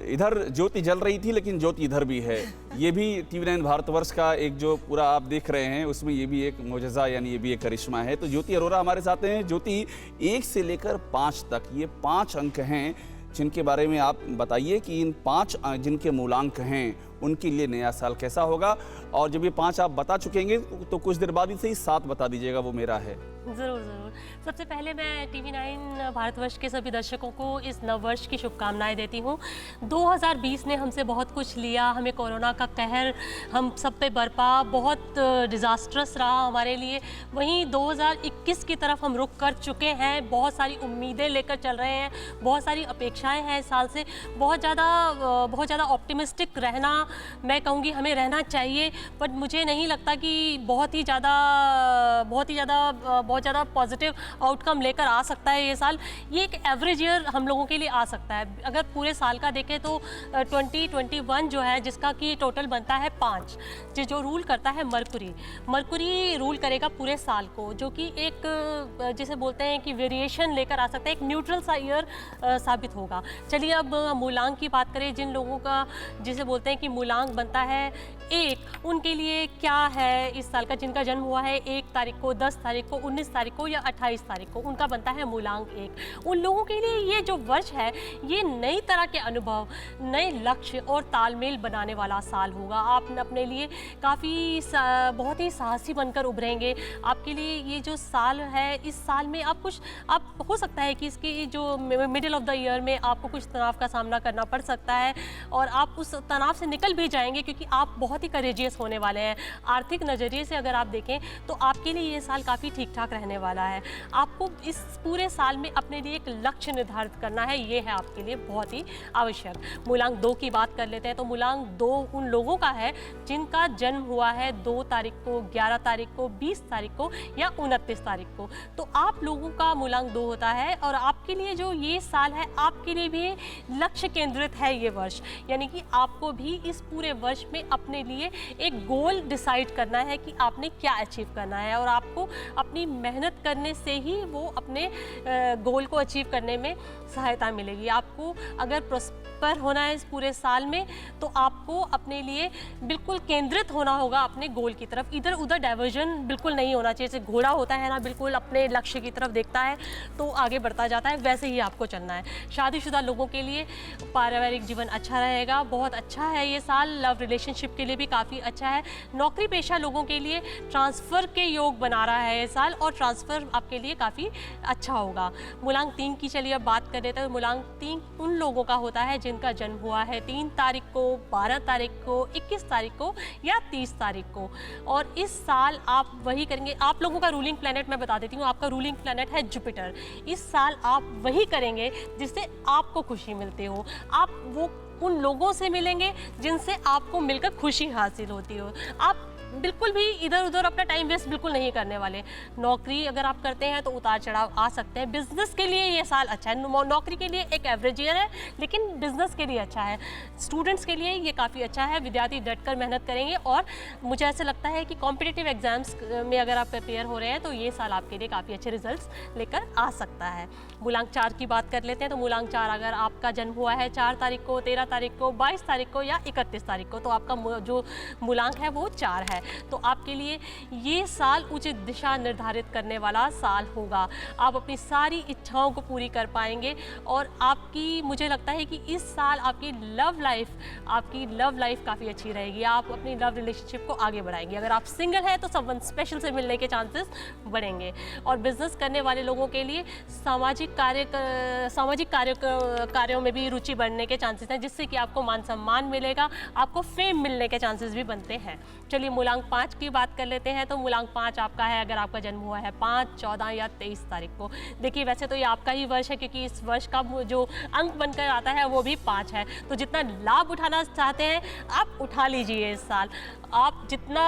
इधर ज्योति जल रही थी, लेकिन ज्योति इधर भी है। ये भी TV9 भारतवर्ष का एक जो पूरा आप देख रहे हैं, उसमें ये भी एक मोजज़ा, यानी ये भी एक करिश्मा है। तो ज्योति अरोरा हमारे साथ हैं। ज्योति, 1 से लेकर 5 तक ये 5 अंक हैं, जिनके बारे में आप बताइए कि इन 5 जिनके मूलांक हैं उनके लिए नया साल कैसा होगा। और जब ये 5 आप बता चुकेंगे तो कुछ देर बाद ही सही 7 बता दीजिएगा, वो मेरा है। ज़रूर। सबसे पहले मैं TV9 भारतवर्ष के सभी दर्शकों को इस नववर्ष की शुभकामनाएं देती हूँ। 2020 ने हमसे बहुत कुछ लिया, हमें कोरोना का कहर हम सब पे बरपा, बहुत डिज़ास्ट्रस रहा हमारे लिए। वहीं 2021 की तरफ हम रुख कर चुके हैं, बहुत सारी उम्मीदें लेकर चल रहे हैं, बहुत सारी अपेक्षाएं हैं इस साल से। बहुत ज़्यादा ऑप्टिमिस्टिक रहना, मैं कहूँगी हमें रहना चाहिए, बट मुझे नहीं लगता कि बहुत ही ज़्यादा पॉजिटिव आउटकम लेकर आ सकता है ये साल। ये एक एवरेज ईयर हम लोगों के लिए आ सकता है। अगर पूरे साल का देखें तो 2021 जो है, जिसका कि टोटल बनता है 5, जो रूल करता है मरकुरी रूल करेगा पूरे साल को, जो कि एक जिसे बोलते हैं कि वेरिएशन लेकर आ सकता है, एक न्यूट्रल सा ईयर साबित होगा। चलिए अब मूलांक की बात करें। जिन लोगों का जिसे बोलते हैं कि मूलांक बनता है 1, उनके लिए क्या है इस साल का, जिनका जन्म हुआ है 1 तारीख को, 10 तारीख को, 19 तारीख को या 28 तारीख को, उनका बनता है मूलांक 1। उन लोगों के लिए ये जो वर्ष है, ये नई तरह के अनुभव, नए लक्ष्य और तालमेल बनाने वाला साल होगा। आप अपने लिए बहुत ही साहसी बनकर उभरेंगे। आपके लिए ये जो साल है, इस साल में आप हो सकता है कि इसकी जो मिडिल ऑफ द ईयर में आपको कुछ तनाव का सामना करना पड़ सकता है, और आप उस तनाव से निकल भी जाएंगे, क्योंकि आप बहुत ही करेजियस होने वाले हैं। आर्थिक नज़रिए से अगर आप देखें तो आपके लिए ये साल काफ़ी ठीक ठाक रहने वाला है। आपको इस पूरे साल में अपने लिए एक लक्ष्य निर्धारित करना है, ये है आपके लिए बहुत ही आवश्यक। मूलांक 2 की बात कर लेते हैं। तो मूलांक 2 उन लोगों का है जिनका जन्म हुआ है 2 तारीख को, 11 तारीख को, 20 तारीख को या 29 तारीख को। तो आप लोगों का मूलांक 2 होता है, और आपके लिए जो ये साल है, आपके लिए भी लक्ष्य केंद्रित है ये वर्ष। यानी कि आपको भी इस पूरे वर्ष में अपने लिए एक गोल डिसाइड करना है कि आपने क्या अचीव करना है। है और आपको अपनी मेहनत करने से ही वो अपने गोल को अचीव करने में सहायता मिलेगी। आपको अगर प्रॉस्पर होना है इस पूरे साल में तो आपको अपने लिए बिल्कुल केंद्रित होना होगा अपने गोल की तरफ। इधर उधर डाइवर्जन बिल्कुल नहीं होना चाहिए। जैसे घोड़ा होता है ना, बिल्कुल अपने लक्ष्य की तरफ देखता है तो आगे बढ़ता जाता है, वैसे ही आपको चलना है। शादीशुदा लोगों के लिए पारिवारिक जीवन अच्छा रहेगा, बहुत अच्छा है ये साल। लव रिलेशनशिप के लिए भी काफ़ी अच्छा है। नौकरी पेशा लोगों के लिए ट्रांसफ़र के योग बना रहा है ये साल और ट्रांसफ़र आपके लिए काफ़ी अच्छा होगा। मूलांक 3 की चलिए अब बात कर लेते हैं। मूलांक 3 उन लोगों का होता है जिनका जन्म हुआ है 3 तारीख को, 12 तारीख को, 21 तारीख को या 30 तारीख को। और इस साल आप वही करेंगे। आप लोगों का रूलिंग प्लैनेट मैं बता देती हूँ, आपका रूलिंग प्लैनेट है जुपिटर। इस साल आप वही करेंगे जिससे आपको खुशी मिलती हो। आप वो उन लोगों से मिलेंगे जिनसे आपको मिलकर खुशी हासिल होती हो। आप बिल्कुल भी इधर उधर अपना टाइम वेस्ट बिल्कुल नहीं करने वाले। नौकरी अगर आप करते हैं तो उतार चढ़ाव आ सकते हैं। बिजनेस के लिए ये साल अच्छा है। नौकरी के लिए एक एवरेज ईयर है, लेकिन बिजनेस के लिए अच्छा है। स्टूडेंट्स के लिए ये काफ़ी अच्छा है। विद्यार्थी डटकर मेहनत करेंगे और मुझे ऐसा लगता है कि कॉम्पिटिटिव एग्जाम्स में अगर आप प्रिपेयर हो रहे हैं तो ये साल आपके लिए काफ़ी अच्छे रिजल्ट्स लेकर आ सकता है। मूलांक 4 की बात कर लेते हैं। तो मूलांक 4 अगर आपका जन्म हुआ है 4 तारीख को, 13 तारीख को, 22 तारीख को या 31 तारीख को, तो आपका जो मूलांक है वो 4 है। तो आपके लिए ये साल उचित दिशा निर्धारित करने वाला साल होगा। आप अपनी सारी इच्छाओं को पूरी कर पाएंगे और आपकी, मुझे लगता है कि इस साल आपकी लव लाइफ काफ़ी अच्छी रहेगी। आप अपनी लव रिलेशनशिप को आगे बढ़ाएंगे। अगर आप सिंगल हैं तो समवन स्पेशल से मिलने के चांसेस बढ़ेंगे। और बिजनेस करने वाले लोगों के लिए सामाजिक कार्यों में भी रुचि बढ़ने के चांसेस हैं, जिससे कि आपको मान सम्मान मिलेगा, आपको फेम मिलने के चांसेस भी बनते हैं। चलिए मूलांक 5 की बात कर लेते हैं। तो मूलांक 5 आपका है अगर आपका जन्म हुआ है 5, 14 या 23 तारीख को। देखिए वैसे तो ये आपका ही वर्ष है, क्योंकि इस वर्ष का जो अंक बनकर आता है वो भी 5 है। तो जितना लाभ उठाना चाहते हैं आप उठा लीजिए इस साल। आप जितना,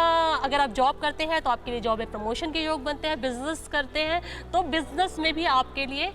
अगर आप जॉब करते हैं तो आपके लिए जॉब में प्रमोशन के योग बनते हैं। बिजनेस करते हैं तो बिजनेस में भी आपके लिए,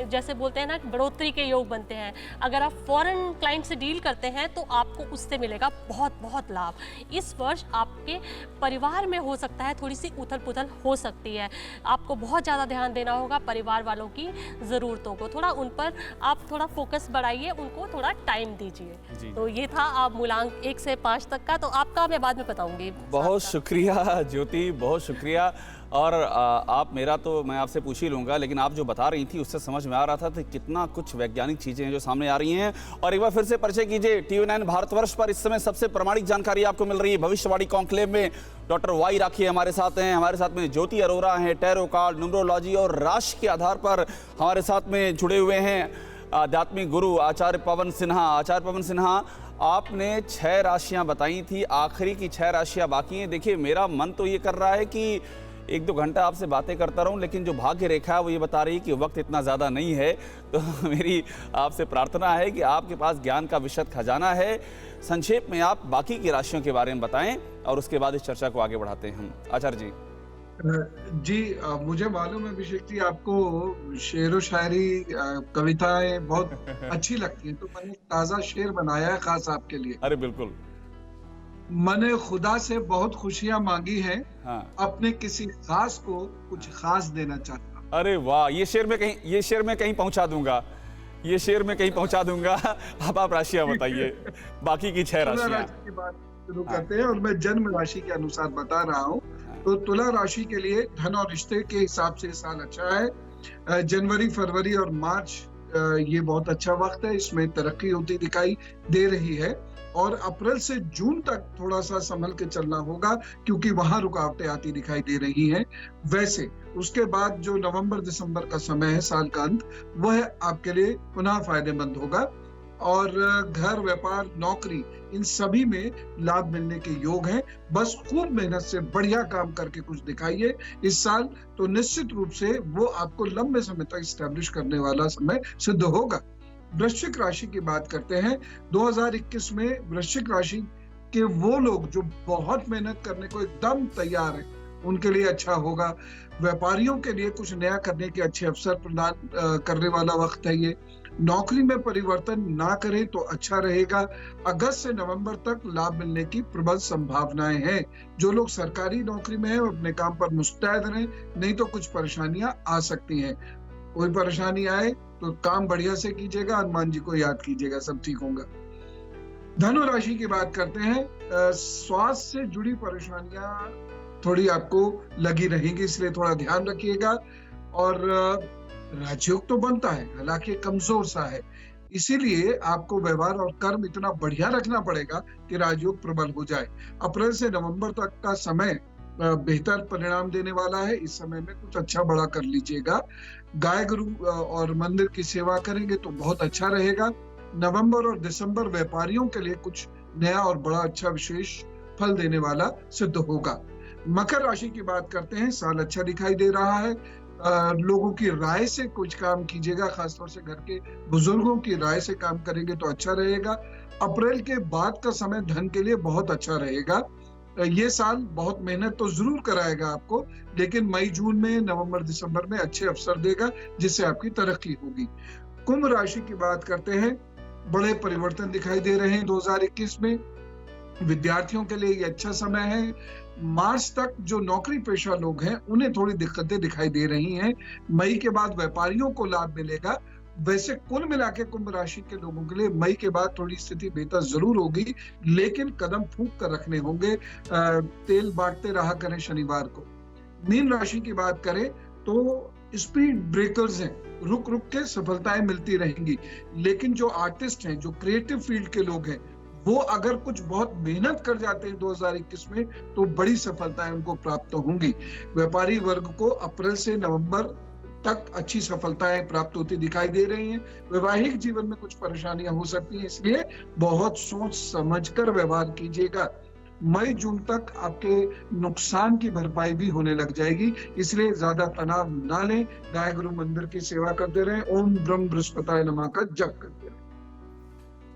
जैसे बोलते हैं ना, बढ़ोतरी के योग बनते हैं। अगर आप फॉरेन क्लाइंट से डील करते हैं तो आपको उससे मिलेगा बहुत बहुत लाभ। इस वर्ष आपके परिवार में हो सकता है थोड़ी सी उथल पुथल हो सकती है। आपको बहुत ज़्यादा ध्यान देना होगा परिवार वालों की ज़रूरतों को। थोड़ा उन पर आप थोड़ा फोकस बढ़ाइए, उनको थोड़ा टाइम दीजिए। तो ये था आप मूलांक 1 से 5 तक का। तो आपका मैं बाद में बताऊंगी। बहुत शुक्रिया ज्योति, बहुत शुक्रिया। और आप मेरा तो मैं आपसे पूछ ही लूँगा, लेकिन आप जो बता रही थी उससे समझ में आ रहा था कि कितना कुछ वैज्ञानिक चीज़ें हैं जो सामने आ रही हैं। और एक बार फिर से परिचय कीजिए। TV9 भारतवर्ष पर इस समय सबसे प्रामाणिक जानकारी आपको मिल रही है। भविष्यवाणी कॉन्क्लेव में डॉक्टर वाई राखी हमारे साथ हैं, हमारे साथ में ज्योति अरोरा हैं, टैरो कार्ड, न्यूमरोलॉजी और राशि के आधार पर हमारे साथ में जुड़े हुए हैं आध्यात्मिक गुरु आचार्य पवन सिन्हा। आचार्य पवन सिन्हा, आपने 6 राशियां बताई थी, आखिरी की 6 राशियां बाकी हैं। देखिए मेरा मन तो ये कर रहा है कि 1-2 घंटा आपसे बातें करता रहूं, लेकिन जो भाग्य रेखा है वो ये बता रही है कि वक्त इतना ज़्यादा नहीं है। तो मेरी आपसे प्रार्थना है कि आपके पास ज्ञान का विशद खजाना है। संक्षेप में आप बाकी की राशियों के बारे में बताएं और उसके बाद इस चर्चा को आगे बढ़ाते हैं हम। आचार्य जी। मुझे मालूम है अभिषेक जी, आपको शेर व शायरी, कविताएं बहुत अच्छी लगती हैं, तो मैंने ताज़ा शेर बनाया है खास आपके लिए। अरे बिल्कुल। मैंने खुदा से बहुत खुशियां मांगी हैं, हाँ। अपने किसी खास को कुछ खास देना चाहता हूं। अरे वाह, ये शेर मैं कहीं पहुंचा दूंगा, ये शेर में कहीं पहुंचा दूंगा। अब आप राशियां बताइए, बाकी की 6 राशियां। राशि की बात शुरू करते हैं और मैं जन्म राशि के अनुसार बता रहा हूँ। तो तुला राशि के लिए धन और रिश्ते के हिसाब से साल अच्छा है। जनवरी, फरवरी और मार्च ये बहुत अच्छा वक्त है, इसमें तरक्की होती दिखाई दे रही है। और अप्रैल से जून तक थोड़ा सा संभल के चलना होगा, क्योंकि वहां रुकावटें आती दिखाई दे रही हैं। वैसे उसके बाद जो नवंबर दिसंबर का समय है, साल का अंत, वह आपके लिए पुनः फायदेमंद होगा। और घर, व्यापार, नौकरी, इन सभी में लाभ मिलने के योग हैं। बस खूब मेहनत से बढ़िया काम करके कुछ दिखाइए इस साल, तो निश्चित रूप से वो आपको लंबे समय तक स्टैब्लिश करने वाला समय सिद्ध होगा। वृश्चिक राशि की बात करते हैं। 2021 में वृश्चिक राशि के वो लोग जो बहुत मेहनत करने को एकदम तैयार हैं, उनके लिए अच्छा होगा। व्यापारियों के लिए कुछ नया करने के अच्छे अवसर प्रदान करने वाला वक्त है ये। नौकरी में परिवर्तन ना करें तो अच्छा रहेगा। अगस्त से नवंबर तक लाभ मिलने की प्रबल संभावनाएं हैं। जो लोग सरकारी नौकरी में हैं वो अपने काम पर मुस्तैद रहें, नहीं तो कुछ परेशानियां आ सकती हैं। कोई परेशानी आए तो काम बढ़िया से कीजिएगा, हनुमान जी को याद कीजिएगा, सब ठीक होगा। धनु राशि की बात करते हैं। स्वास्थ्य से जुड़ी परेशानियां थोड़ी आपको लगी रहेंगी, इसलिए थोड़ा ध्यान रखिएगा। और राजयोग तो बनता है, हालांकि कमजोर सा है, इसीलिए आपको व्यवहार और कर्म इतना बढ़िया रखना पड़ेगा कि राजयोग प्रबल हो जाए। अप्रैल से नवंबर तक का समय बेहतर परिणाम देने वाला है। इस समय में कुछ अच्छा बड़ा कर लीजिएगा। गाय गुरु और मंदिर की सेवा करेंगे तो बहुत अच्छा रहेगा। नवंबर और दिसंबर व्यापारियों के लिए कुछ नया और बड़ा अच्छा विशेष फल देने वाला सिद्ध होगा। मकर राशि की बात करते हैं। साल अच्छा दिखाई दे रहा है। लोगों की राय से कुछ काम कीजिएगा, खासतौर से घर के बुजुर्गों की राय से काम करेंगे तो अच्छा रहेगा। अप्रैल के बाद का समय धन के लिए बहुत अच्छा रहेगा। ये साल बहुत मेहनत तो जरूर कराएगा आपको, लेकिन मई जून में, नवंबर दिसंबर में अच्छे अवसर देगा, जिससे आपकी तरक्की होगी। कुंभ राशि की बात करते हैं। बड़े परिवर्तन दिखाई दे रहे हैं 2021 में। विद्यार्थियों के लिए ये अच्छा समय है। मार्च तक जो नौकरी पेशा लोग हैं उन्हें थोड़ी दिक्कतें दिखाई दे रही हैं। मई के बाद व्यापारियों को लाभ मिलेगा। वैसे कुल मिला के कुंभ राशि के लोगों के लिए मई के बाद थोड़ी स्थिति बेहतर जरूर होगी, लेकिन कदम फूंक कर रखने होंगे। तेल बांटते रहा करें शनिवार को। मीन राशि की बात करें तो स्पीड ब्रेकर्स हैं, रुक रुक के सफलताएं मिलती रहेंगी, लेकिन जो आर्टिस्ट हैं, जो क्रिएटिव फील्ड के लोग हैं, वो अगर कुछ बहुत मेहनत कर जाते हैं 2021 में तो बड़ी सफलताएं उनको प्राप्त होंगी। व्यापारी वर्ग को अप्रैल से नवंबर तक अच्छी सफलताएं प्राप्त होती दिखाई दे रही हैं। वैवाहिक जीवन में कुछ परेशानियां हो सकती हैं, इसलिए बहुत सोच समझकर व्यवहार कीजिएगा। मई जून तक आपके नुकसान की भरपाई भी होने लग जाएगी, इसलिए ज्यादा तनाव ना लें। गाय गुरु मंदिर की सेवा करते रहें। ओम ब्रह्म बृहस्पताय नमः का जप करते रहें।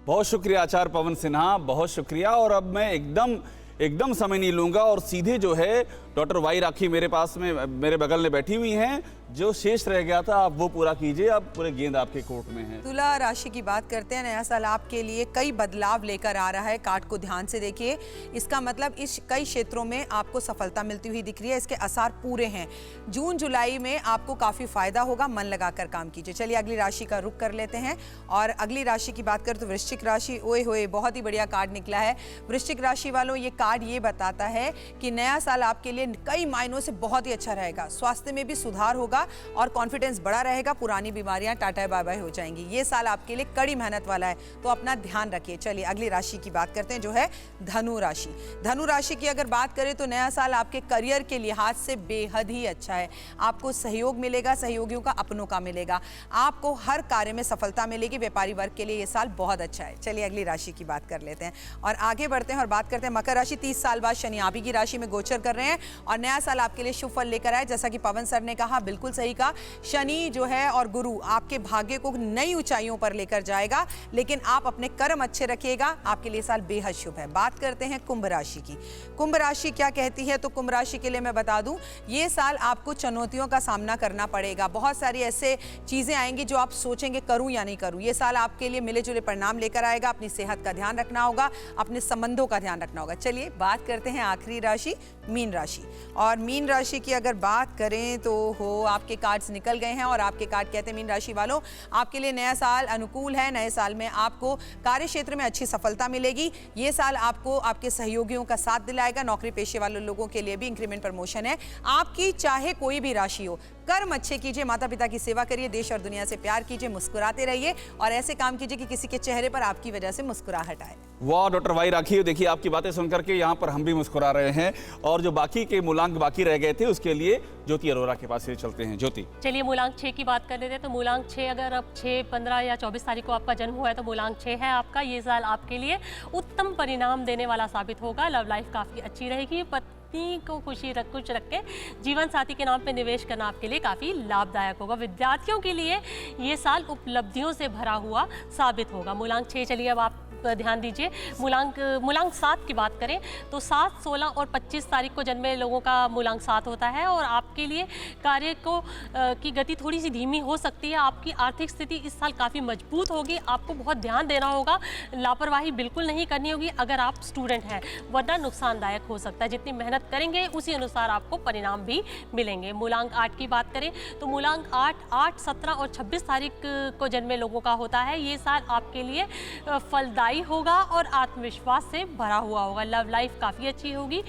बहुत शुक्रिया आचार्य पवन सिन्हा, बहुत शुक्रिया। और अब मैं एकदम समय नहीं लूंगा और सीधे जो है डॉक्टर वाई राखी मेरे पास में, मेरे बगल में बैठी हुई हैं। जो शेष रह गया था आप वो पूरा कीजिए, अब पूरे गेंद आपके कोर्ट में है। तुला राशि की बात करते हैं। नया साल आपके लिए कई बदलाव लेकर आ रहा है। कार्ड को ध्यान से देखिए, इसका मतलब इस कई क्षेत्रों में आपको सफलता मिलती हुई दिख रही है। इसके असर पूरे हैं। जून जुलाई में आपको काफी फायदा होगा, मन लगाकर काम कीजिए। चलिए अगली राशि का रुख कर लेते हैं। और अगली राशि की बात करें तो वृश्चिक राशि। ओए होए, बहुत ही बढ़िया कार्ड निकला है वृश्चिक राशि वालों। ये कार्ड ये बताता है कि नया साल आपके लिए कई मायनों से बहुत ही अच्छा रहेगा। स्वास्थ्य में भी सुधार होगा और कॉन्फिडेंस बड़ा रहेगा। पुरानी बीमारियां टाटा बाय बाय हो जाएंगी। ये साल आपके लिए कड़ी मेहनत वाला है, तो अपना ध्यान रखिए। चलिए अगली राशि की बात करते हैं, जो है धनु राशि। धनु राशि की अगर बात करें तो नया साल आपके करियर के लिहाज से बेहद ही अच्छा है। आपको सहयोग मिलेगा, सहयोगियों का, अपनों का मिलेगा। आपको हर कार्य में सफलता मिलेगी। व्यापारी वर्ग के लिए ये साल बहुत अच्छा है। चलिए अगली राशि की बात कर लेते हैं और आगे बढ़ते हैं और बात करते हैं मकर राशि। 30 साल बाद शनि आप ही की राशि में गोचर कर रहे हैं और नया साल आपके लिए शुभ फल लेकर आए। जैसा कि पवन सर ने कहा, बिल्कुल सही कहा। शनि जो है और गुरु आपके भाग्य को नई ऊंचाइयों पर लेकर जाएगा, लेकिन आप अपने कर्म अच्छे रखिएगा। आपके लिए साल बेहद शुभ है। बात करते हैं कुंभ राशि की। कुंभ राशि क्या कहती है, तो कुंभ राशि के लिए मैं बता दूं, ये साल आपको चुनौतियों का सामना करना पड़ेगा। बहुत सारी ऐसे चीजें आएंगी जो आप सोचेंगे करूं या नहीं करूं। ये साल आपके लिए मिले जुले परिणाम लेकर आएगा। अपनी सेहत का ध्यान रखना होगा, अपने संबंधों का ध्यान रखना होगा। चलिए बात करते हैं आखिरी राशि, मीन राशि। और मीन राशि की अगर बात करें तो आपके कार्ड्स निकल गए हैं और आपके कार्ड कहते हैं मीन राशि वालों, आपके लिए नया साल अनुकूल है। नए साल में आपको कार्य क्षेत्र में अच्छी सफलता मिलेगी। ये साल आपको आपके सहयोगियों का साथ दिलाएगा। नौकरी पेशे वाले लोगों के लिए भी इंक्रीमेंट प्रमोशन है। आपकी चाहे कोई भी राशि हो, कर्म अच्छे कीजिए, माता पिता की सेवा करिए, देश और दुनिया से प्यार कीजिए, मुस्कुराते रहिए और ऐसे काम कीजिए कि किसी के चेहरे पर आपकी वजह से मुस्कुराहट आए। वाह डॉक्टर वाई राखी, देखिए आपकी बातें सुनकर के यहाँ पर हम भी मुस्कुरा रहे हैं। और जो बाकी के मूलांक बाकी रह गए थे उसके लिए ज्योति अरोरा के पास से चलते हैं। ज्योति, चलिए मूलांक 6 की बात कर लेते हैं। तो मूलांक 6, अगर अब 6, 15 या 24 तारीख को आपका जन्म हुआ है तो मूलांक 6 है आपका। ये साल आपके लिए उत्तम परिणाम देने वाला साबित होगा। लव लाइफ काफ़ी अच्छी रहेगी। पत्नी को खुश रख के जीवन साथी के नाम पे निवेश करना आपके लिए काफ़ी लाभदायक होगा। विद्यार्थियों के लिए ये साल उपलब्धियों से भरा हुआ साबित होगा। मूलांक 6। चलिए अब आप ध्यान दीजिए। मूलांक 7 की बात करें तो 7, 16 और 25 तारीख को जन्मे लोगों का मूलांक 7 होता है और आपके लिए कार्य की गति थोड़ी सी धीमी हो सकती है। आपकी आर्थिक स्थिति इस साल काफ़ी मजबूत होगी। आपको बहुत ध्यान देना होगा, लापरवाही बिल्कुल नहीं करनी होगी अगर आप स्टूडेंट हैं, वरना नुकसानदायक हो सकता है। जितनी मेहनत करेंगे उसी अनुसार आपको परिणाम भी मिलेंगे। मूलांक 8 की बात करें तो मूलांक 8, 17 और 26 तारीख को जन्मे लोगों का होता है। ये साल आपके लिए फलदायी होगा और आत्मविश्वास से भरा हुआ होगा। लव लाइफ काफ़ी अच्छी होगी,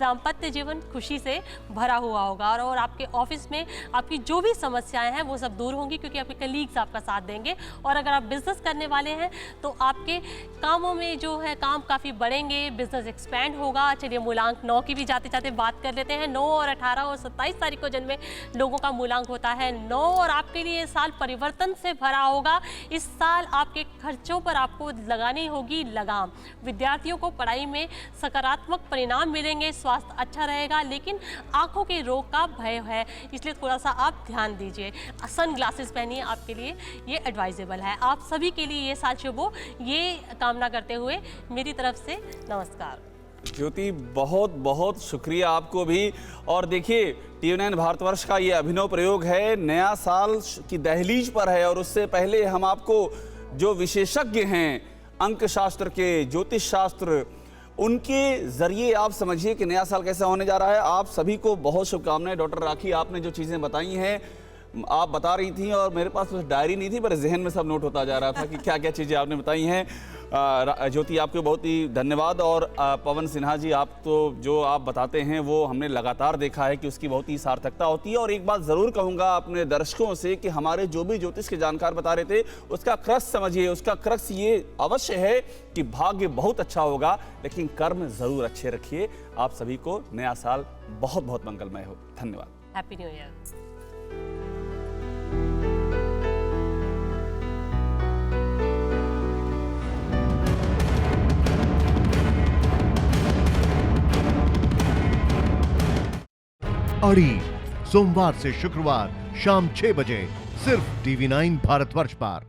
दाम्पत्य जीवन खुशी से भरा हुआ होगा और आपके ऑफिस में आपकी जो भी समस्याएं हैं वो सब दूर होंगी क्योंकि आपके कलीग्स आपका साथ देंगे। और अगर आप बिजनेस करने वाले हैं तो आपके कामों में जो है काम काफ़ी बढ़ेंगे, बिजनेस एक्सपैंड होगा। चलिए मूलांक 9 की भी जाते जाते बात कर लेते हैं। 9 और 18 और 27 तारीख को जन्मे लोगों का मूलांक होता है 9 और आपके लिए ये साल परिवर्तन से भरा होगा। इस साल आपके खर्चों पर आपको लगानी होगी लगाम। विद्यार्थियों को पढ़ाई में सकारात्मक परिणाम मिलेंगे, स्वास्थ्य अच्छा रहेगा, लेकिन आंखों के रोग का भय है, इसलिए थोड़ा सा आप ध्यान दीजिए। सन ग्लासेस पहनिए, आपके लिए ये एडवाइजेबल है। आप सभी के लिए ये साल शुभ हो, ये कामना करते हुए मेरी तरफ से नमस्कार। ज्योति, बहुत बहुत शुक्रिया आपको भी। और देखिए, TV9 भारतवर्ष का ये अभिनव प्रयोग है, नया साल की दहलीज पर है और उससे पहले हम आपको जो विशेषज्ञ हैं अंक शास्त्र के, ज्योतिष शास्त्र, उनके जरिए आप समझिए कि नया साल कैसा होने जा रहा है। आप सभी को बहुत शुभकामनाएं। डॉक्टर राखी, आपने जो चीज़ें बताई हैं आप बता रही थी और मेरे पास तो डायरी नहीं थी, पर जहन में सब नोट होता जा रहा था कि क्या क्या चीज़ें आपने बताई हैं। ज्योति, आपको बहुत ही धन्यवाद। और पवन सिन्हा जी, आप तो जो आप बताते हैं वो हमने लगातार देखा है कि उसकी बहुत ही सार्थकता होती है। और एक बात ज़रूर कहूँगा अपने दर्शकों से कि हमारे जो भी ज्योतिष के जानकार बता रहे थे उसका क्रक्स समझिए। उसका क्रक्स ये अवश्य है कि भाग्य बहुत अच्छा होगा, लेकिन कर्म ज़रूर अच्छे रखिए। आप सभी को नया साल बहुत बहुत मंगलमय हो। धन्यवाद। Happy new year. अड़ी सोमवार से शुक्रवार शाम 6 बजे सिर्फ TV9 भारतवर्ष पर।